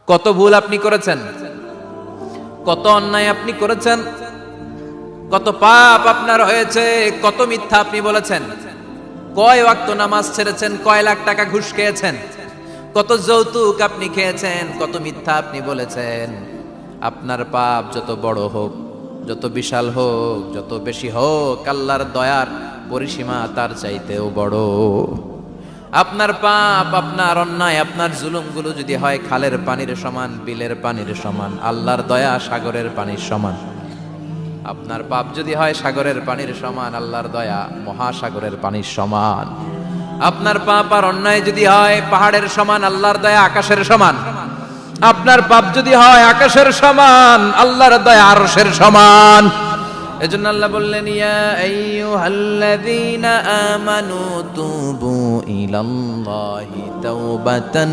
কত ভুল আপনি করেছেন, কত অন্যায় আপনি করেছেন, কত পাপ আপনার হয়েছে, কত মিথ্যা আপনি বলেছেন, কয় ওয়াক্ত নামাজ ছেড়েছেন, কয় লাখ টাকা ঘুষ খেয়েছেন, কত যৌতুক আপনি খেয়েছেন, কত মিথ্যা আপনি বলেছেন। আপনার পাপ যত বড় হোক, যত বিশাল হোক, যত বেশি হোক, আল্লাহর দয়ার পরিসীমা তার চাইতেও বড়। আপনার পাপ, আপনার অন্যায়, আপনার জুলুমগুলো যদি হয় খালের পানির সমান, বিলের পানির সমান, আল্লাহর দয়া সাগরের পানির সমান। আপনার পাপ যদি হয় সাগরের পানির সমান, আল্লাহর দয়া মহাসাগরের পানির সমান। আপনার পাপ আর অন্যায় যদি হয় পাহাড়ের সমান, আল্লাহর দয়া আকাশের সমান। আপনার পাপ যদি হয় আকাশের সমান, আল্লাহর দয়া আরশের সমান। এজন্য আল্লাহ বললেন, ইয়া আইয়ুহাল্লাযীনা আমানু তুবু ইলাল্লাহি তাওবাতান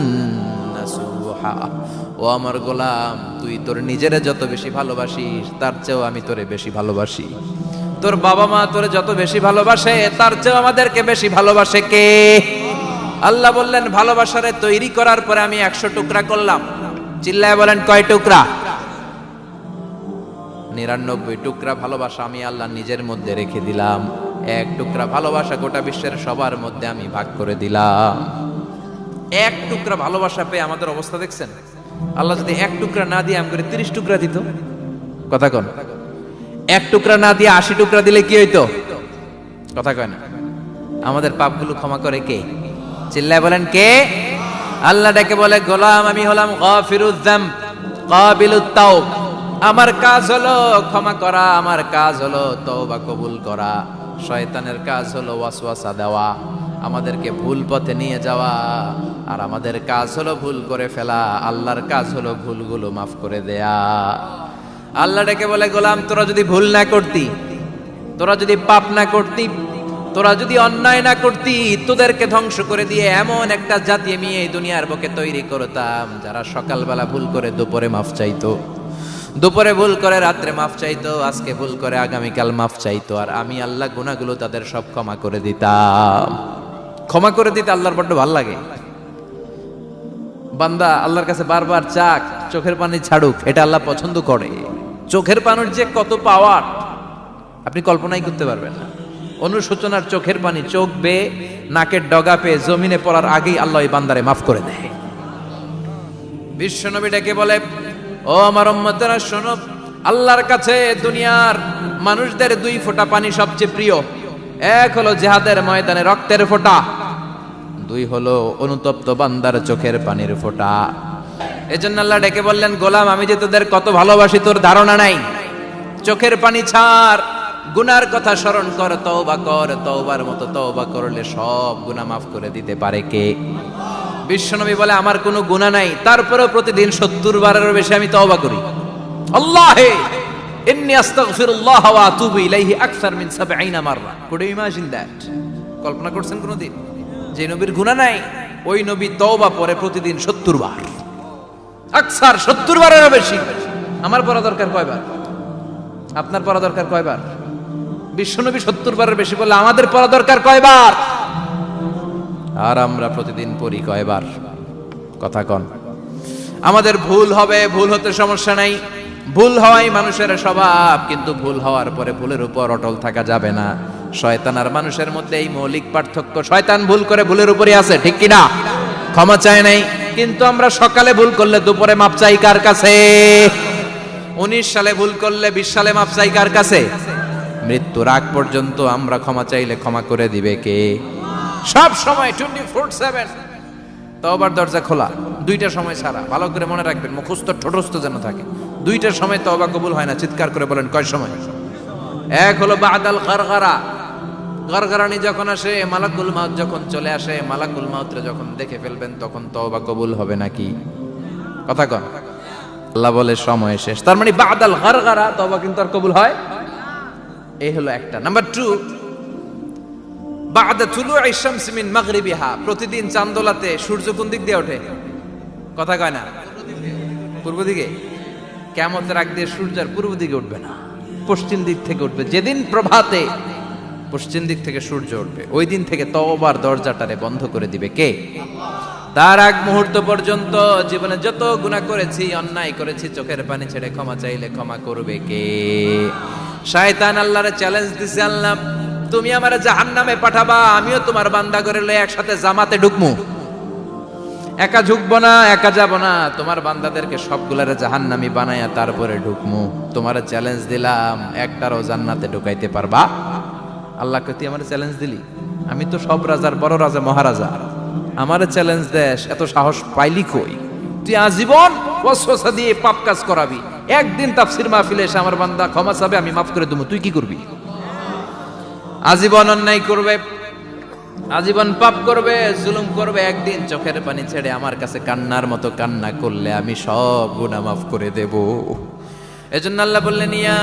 নাসুহা। ও আমার গোলাম, তুই তোর নিজেরে যত বেশি ভালোবাসিস তার চেয়েও আমি তোরে বেশি ভালোবাসি। তোর বাবা মা তোরে যত বেশি ভালোবাসে তার চেয়েও আমাদেরকে বেশি ভালোবাসে কে? আল্লাহ বললেন, ভালোবাসারে তৈরি করার পরে আমি 100 টুকরা করলাম। চিল্লায় বলেন, কয় টুকরা? 99 টুকরা ভালোবাসা আমি আল্লাহ নিজের মধ্যে রেখে দিলাম। 1 টুকরা ভালোবাসা গোটা বিশ্বের সবার মধ্যে আমি ভাগ করে দিলাম। 1 টুকরা ভালোবাসা পেয়ে আমাদের অবস্থা দেখছেন? আল্লাহ যদি 1 টুকরা না দিয়ে আমাকে 30 টুকরা দিত, কথা কন। 1 টুকরা না দিয়ে 80 টুকরা দিলে কি হইতো? কথা কয় না। আমাদের পাপগুলো ক্ষমা করে কে? চিল্লায় বলেন, কে? আল্লাহ ডেকে বলে, গোলাম আমি হলাম গাফিরুয যামব কাবিলুত তাওব। আমার কাজ হলো ক্ষমা করা, আমার কাজ হলো তওবা কবুল করা। শয়তানের কাজ হলো ওয়াসওয়াসা দেওয়া, আমাদেরকে ভুল পথে নিয়ে যাওয়া। আর আমাদের কাজ হলো ভুল করে ফেলা, আল্লাহর কাজ হলো ভুলগুলো মাফ করে দেয়া। আল্লাহ ডেকে বলে, গোলাম তোরা যদি ভুল না করতি, তোরা যদি পাপ না করতি, তোরা যদি অন্যায় না করতি, তোদেরকে ধ্বংস করে দিয়ে এমন একটা জাতি আমি এই দুনিয়ার বুকে তৈরি করতাম যারা সকালবেলা ভুল করে দুপুরে মাফ চাইতো, দুপুরে ভুল করে রাত্রে মাফ চাইতো, আজকে ভুল করে আগামীকাল মাফ চাইতো। আর আমি আল্লাহ গুনাহগুলো তাদের সব ক্ষমা করে দিতাম। ক্ষমা করে দিতে আল্লাহর বড্ড ভালো লাগে। বান্দা আল্লাহর কাছে বারবার চাক, চোখের পানি ছাড়ুক, এটা আল্লাহ পছন্দ করে। চোখের পানির যে কত পাওয়ার আপনি কল্পনাই করতে পারবেন না। অনুশোচনার চোখের পানি চোখ বেয়ে নাকের ডগা পেয়ে জমিনে পড়ার আগেই আল্লাহ এই বান্দারে মাফ করে দেয়। বিশ্বনবী ডেকে বলে, ও আমার উম্মতেরা শোনো, আল্লাহর কাছে দুনিয়ার মানুষদের 2 ফোঁটা পানি সবচেয়ে প্রিয়। 1 হলো জিহাদের ময়দানে রক্তের ফোঁটা, 2 হলো অনুতপ্ত বান্দার চোখের পানির ফোঁটা। এজন্য আল্লাহ ডেকে বললেন, গোলাম আমি যে তোদের কত ভালোবাসি তোর ধারণা নাই। চোখের পানি ছাড়, গুনার কথা স্মরণ কর, তওবা কর। তওবার মতো তওবা করলে সব গুনাহ মাফ করে দিতে পারে কে? বিশ্বনবী বলে, আমার কোনো গুনাহ নাই, তারপরেও প্রতিদিন 70 বারেরও বেশি আমি তওবা করি। আল্লাহে ইন্নী আস্তাগফিরুল্লাহ ওয়া আতুবু ইলাইহি আকসার মিন 70 মাররা। Could you imagine that? কল্পনা করছেন কোনদিন যে নবীর গুনাহ নাই, ওই নবী তওবা পড়ে প্রতিদিন 70 বার, আকসার 70 বারেরও বেশি। আমার পড়া দরকার কয়বার? আপনার পড়া দরকার কয়বার? বিশ্বনবী 70 বারের বেশি বললে আমাদের পড়া দরকার কয়বার? আর আমরা প্রতিদিন পড়ি কয়বার? কথা কন। আমাদের ভুল হবে, ভুল হতে সমস্যা নাই, ভুল হওয়াই মানুষের স্বভাব। কিন্তু ভুল হওয়ার পরে ভুলের উপর অটল থাকা যাবে না। শয়তান আর মানুষের মধ্যে এই মৌলিক পার্থক্য। শয়তান ভুল করে ভুলের উপরই আছে, ঠিক কিনা? ক্ষমা চায় নাই। কিন্তু আমরা সকালে ভুল করলে দুপুরে মাপ চাই কার কাছে? 19 সালে ভুল করলে 20 সালে মাপ চাই কার কাছে? মৃত্যুর আগ পর্যন্ত আমরা ক্ষমা চাইলে ক্ষমা করে দিবে কে? সব সময় 24/7 তওবার দরজা খোলা, 2টা সময় ছাড়া। ভালো করে মনে রাখবেন, মুখস্থ ঠোঁটস্থ যেন থাকে। 2টার সময় তওবা কবুল হয় না। চিৎকার করে বলেন, কয় সময়? 1 হলো বাদাল গারগারা, গারগারানি যখন আসে, মালাকুল মাউত যখন চলে আসে, মালাকুল মাউতরে যখন দেখে ফেলবেন তখন তওবা কবুল হবে নাকি? কথা কন। আল্লাহ বলে সময় শেষ, তার মানে বাদাল গারগারা তওবা কিন্তু আর কবুল হয়। এই হলো একটা। নাম্বার 2, বাদা তুলুই শামস মিন মাগরিবিহা। প্রতিদিন চাঁদোলাতে সূর্য কোন দিক দিয়ে ওঠে? কথা কয় না? পূর্ব দিকে। কিয়ামতের আগ দিয়ে সূর্য আর পূর্ব দিকে উঠবে না, পশ্চিম দিক থেকে উঠবে। যেদিন প্রভাতে পশ্চিম দিক থেকে সূর্য উঠবে, ওই দিন থেকে তওবার দরজাটারে বন্ধ করে দিবে কে? তার আগ মুহূর্ত পর্যন্ত জীবনে যত গুনাহ করেছি, অন্যায় করেছি, চোখের পানি ছেড়ে ক্ষমা চাইলে ক্ষমা করবে কে? শয়তান আল্লাহরে চ্যালেঞ্জ দিছে, আল্লাহ তুমি আমারে জাহান্নামে পাঠাবা, আমিও তোমার বান্দা করে লয়ে একসাথে জামাতে ঢুকমু। একা ঢুকবো না, একা যাব না, তোমার বান্দাদেরকে সবগুলারে জাহান্নামী বানায়া তারপরে ঢুকমু। তোমারে চ্যালেঞ্জ দিলাম, একটারও জান্নাতে ঢুকাইতে পারবা? আল্লাহকে তুই আমার চ্যালেঞ্জ দিলি? আমি তো সব রাজার বড় রাজা, মহারাজা, আমারে চ্যালেঞ্জ দেশ, এত সাহস পাইলি কই? তুই আজীবন ওয়াসওয়াসা দিয়ে পাপ কাজ করাবি, একদিন তাফসীর মাহফিলে এসে আমার বান্দা ক্ষমা চাবে, আমি মাফ করে দেবো, তুই কি করবি? আজীবন অন্যায় করবে, আজীবন পাপ করবে, জুলুম করবে, একদিন চোখের পানি ছেড়ে আমার কাছে কান্নার মতো কান্না করলে আমি সব গুনাহ মাফ করে দেব। এজন্য আল্লাহ বললেন, ইয়া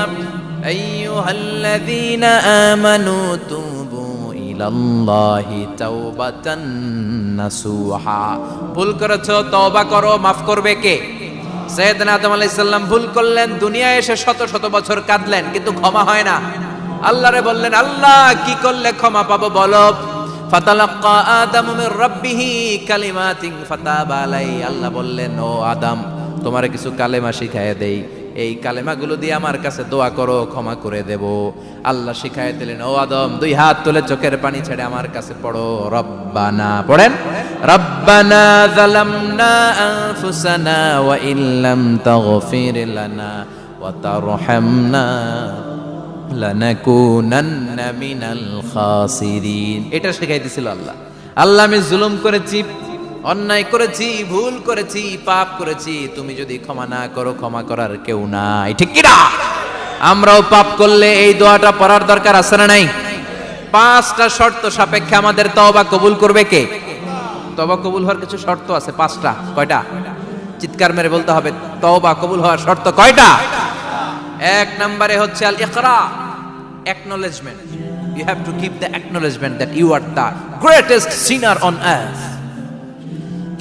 আইয়ুহাল্লাযীনা আমানু তুবু ইলাল্লাহি তাওবাতান নাসুহা। ভুল করেছো, তওবা করো, মাফ করবে কে? সাইয়েদনা আদম আলাইহিস সালাম ভুল করলেন, দুনিয়ায় এসে শত শত বছর কাঁদলেন, কিন্তু ক্ষমা হয় না। আল্লাহরে বললেন, আল্লাহ কি করলে ক্ষমা পাবো বলো? ফাতালাক্কা আদামু মির রাব্বিহি কালিমাতিন ফাতাবা আলাইহি। আল্লাহ বললেন, ও আদম, তোমারে কিছু কালেমা শিখায় দেই, এই কালেমাগুলো দিয়ে আমার কাছে দোয়া করো, ক্ষমা করে দেব। আল্লাহ শিখায় দিলেন, ও আদম, দুই হাত তুলে চোখের পানি ছেড়ে আমার কাছে পড়ো, রব্বানা, পড়েন, রব্বানা যালামনা আনফুসানা ওয়া ইল্লাম তাগফির লানা ওয়া তারহামনা লানাকুনান্না মিনাল খাসিরিন। এটা শিখাই দিয়েছিল আল্লাহ। আল্লাহ, আমি জুলুম করেছি, অন্যায় করেছি, ভুল করেছি, পাপ করেছি, তুমি যদি ক্ষমা না করো, ক্ষমা করার কেউ নাই, ঠিক কি না? আমরাও পাপ করলে এই দোয়াটা পড়ার দরকার আছে না নাই? 5টা শর্ত সাপেক্ষে আমাদের তওবা কবুল করবে কে? তওবা কবুল হওয়ার কিছু শর্ত আছে 5টা। কয়টা? চিৎকার মেরে বলতে হবে, তওবা কবুল হওয়ার শর্ত কয়টা? 1 নম্বরে হচ্ছে আল ইকরা, acknowledgement. You have to give the acknowledgement that you are the greatest sinner on earth.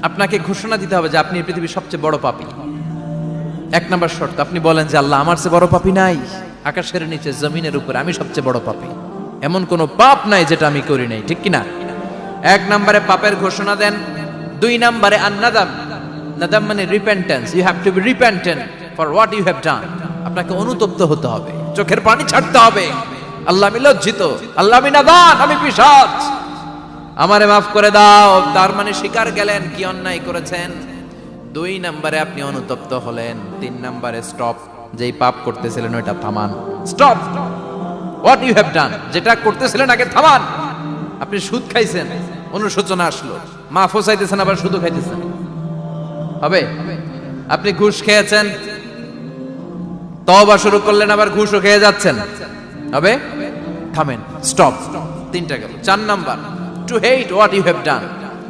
আপনাকে ঘোষণা দিতে হবে যে আপনি এই পৃথিবীর সবচেয়ে বড় পাপী। 1 নম্বর শর্ত, আপনি বলেন যে আল্লাহ, আমার চেয়ে বড় পাপী নাই, আকাশের নিচে জমিনের উপরে আমি সবচেয়ে বড় পাপী, এমন কোনো পাপ নাই যেটা আমি করি নাই, ঠিক কি না? 1 নম্বরে পাপের ঘোষণা দেন। 2 নম্বরে আন-নাদাম, নাদাম মানে repentance. You have to be repentant for what you have done. আপনাকে অনুতপ্ত হতে হবে, চোখের পানি ছাড়তে হবে, আল্লাহ আমি লজ্জিত, আল্লাহ আমি নাদান, আমি পিশাচ, আমারে মাফ করে দাও। তার মানে স্বীকার গেলেন কি অন্যায় করেছেন। 2 নম্বরে আপনি অনুতপ্ত হলেন। 3 নম্বরে স্টপ, যেই পাপ করতেছিলেন ওইটা থামান, stop what you have done, যেটা করতেছিলেন আগে থামান। আপনি সুদ খাইছেন, অনুশোচনা আসলো, মাফও চাইতেছেন, আবার সুদও খাইতেছেন, হবে? আপনি ঘুষ খেয়েছেন, তওবা শুরু করলেন, আবার ঘুষও খেয়ে যাচ্ছেন, হবে? থামেন, স্টপ। 3টা গেল। 4 number, to hate what you have done,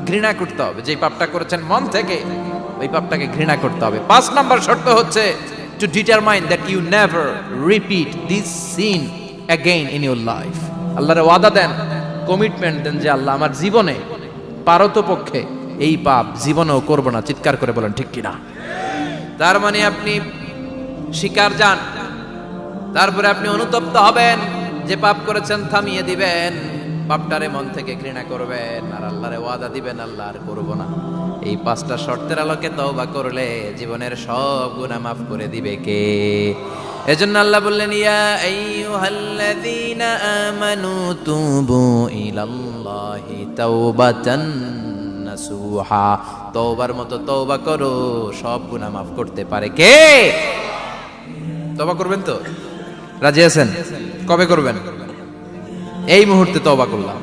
ঘৃণা করতে হবে, যে পাপটা করেছেন মন থেকে ওই পাপটাকে ঘৃণা করতে হবে। 5 নাম্বার শর্ত হচ্ছে to determine that you never repeat this sin again in your life. আল্লাহর ওয়াদা দেন, কমিটমেন্ট দেন যে আল্লাহ আমার জীবনে পারতপক্ষে এই পাপ জীবনেও করব না। চিৎকার করে বলেন ঠিক কিনা? তার মানে আপনি শিকার যান, তারপরে আপনি অনুতপ্ত হবেন, যে পাপ করেছেন থামিয়ে দিবেন, পাপটারে মন থেকে ঘৃণা করবেন, আর আল্লাহরে ওয়াদা দিবেন আল্লাহ আর করব না। এই 5টা শর্তের আলোকে তওবা করলে জীবনের সব গুনাহ মাফ করে দিবে কে? এজন্য আল্লাহ বললেন, ইয়া আইয়ুহাল্লাযীনা আমানু তুবু ইলাল্লাহি তাওবাতান নাসুহা। তওবার মতো তওবা করো, সব গুনাহ মাফ করতে পারে কে? তওবা করবেন তো? রাজি আছেন? কবে করবেন? এই মুহূর্তে তওবা করলাম,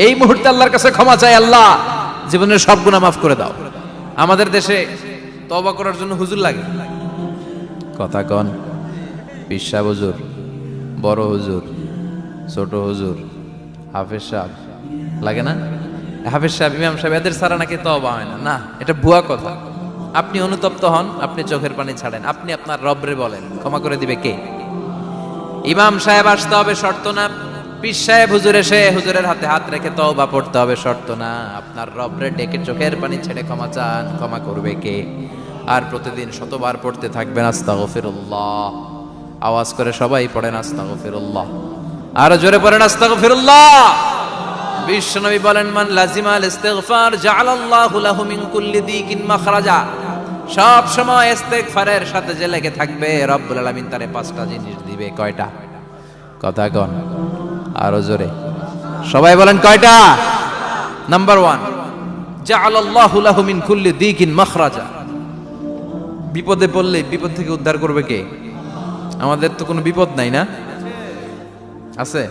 এই মুহূর্তে আল্লাহর কাছে ক্ষমা চাই, আল্লাহ জীবনের সব গুনাহ মাফ করে দাও। আমাদের দেশে তওবা করার জন্য হুজুর লাগে, কথা কন, পীর সাহেব হুজুর, বড় হুজুর, ছোট হুজুর, হাফেজ সাহেব লাগে না? হাফেজ সাহেব, ইমাম সাহেব, এদের ছাড়া নাকি তওবা হয় না। না, এটা ভুয়া কথা। আপনি অনুতপ্ত হন, আপনি চোখের পানি ছাড়েন, আপনি আপনার রবরে বলেন, ক্ষমা করে দিবে কে? ইমাম সাহেব আসতে হবে শর্ত না, পীর সাহেব হুজুর এসে হুজুরের হাতে হাত রেখে তওবা পড়তে হবে শর্ত না। আপনার রবরে ডেকে চোখের পানি ছেড়ে ক্ষমা চান, ক্ষমা করবে কে? আর প্রতিদিন শতবার পড়তে থাকবেন আস্তাগফিরুল্লাহ। আওয়াজ করে সবাই পড়েন আস্তাগফিরুল্লাহ, আরো জোরে পড়েন আস্তাগফিরুল্লাহ। বিশ্বনবী বলেন, মান লাজিমাল ইস্তিগফার জাআলাল্লাহু লাহু মিন কুল্লি দিকিন মাখরাজা। সব সময় ইস্তিগফারের সাথে যে লেগে থাকবে, রব্বুল আলামিন তারে 5টা জিনিস দিবে। কয়টা? কথা কন আরো জোরে, সবাই বলেন কয়টা? নাম্বার 1, জাআলাল্লাহু লাহু মিন কুল্লি দিকিন মাখরাজা। বিপদে পড়লে বিপদ থেকে উদ্ধার করবে কে? আমাদের তো কোনো বিপদ নাই না? আছে?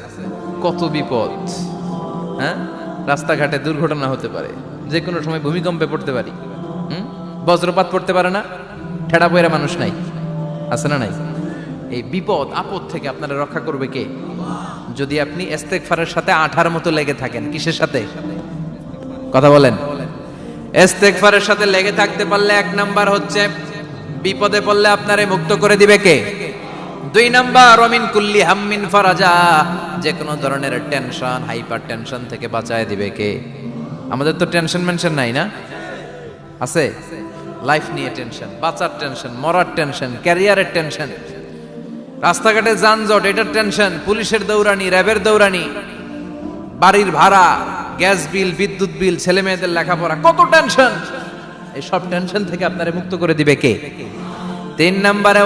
কত বিপদ, হ্যাঁ? রাস্তাঘাটে দুর্ঘটনা হতে পারে, যে কোনো সময় ভূমিকম্পে পড়তে পারি, বজ্রপাত পড়তে পারে না, ঠেড়া পয়রা মানুষ নাই, আছে না নাই? এই বিপদ আপদ থেকে আপনারা রক্ষা করবে কে? যদি আপনি ইস্তেগফারের সাথে আঠার মতো লেগে থাকেন। কিসের সাথে? কথা বলেন। ইস্তেগফারের সাথে লেগে থাকতে পারলে 1 নাম্বার হচ্ছে বিপদে পড়লে আপনারে মুক্ত করে দিবে কে? 2 নাম্বার ওয়ামিন কুল্লি হাম্মিন ফারাজা, যে কোনো ধরনের টেনশন, হাইপার টেনশন থেকে বাঁচায় দিবে কে? আমাদের তো টেনশন মেনশন নাই না? আছে? লাইফ নিয়ে টেনশন, বাঁচার টেনশন, মরার টেনশন, ক্যারিয়ারের টেনশন, রাস্তাঘাটে যানজট এটার টেনশন, পুলিশের দৌড়ানি, র্যাবের দৌড়ানি, বাড়ির ভাড়া, গ্যাস বিল, বিদ্যুৎ বিল, ছেলে মেয়েদের লেখাপড়া, কত টেনশন। এই সব টেনশন থেকে আপনারে মুক্ত করে দিবে কে? 3 নাম্বারে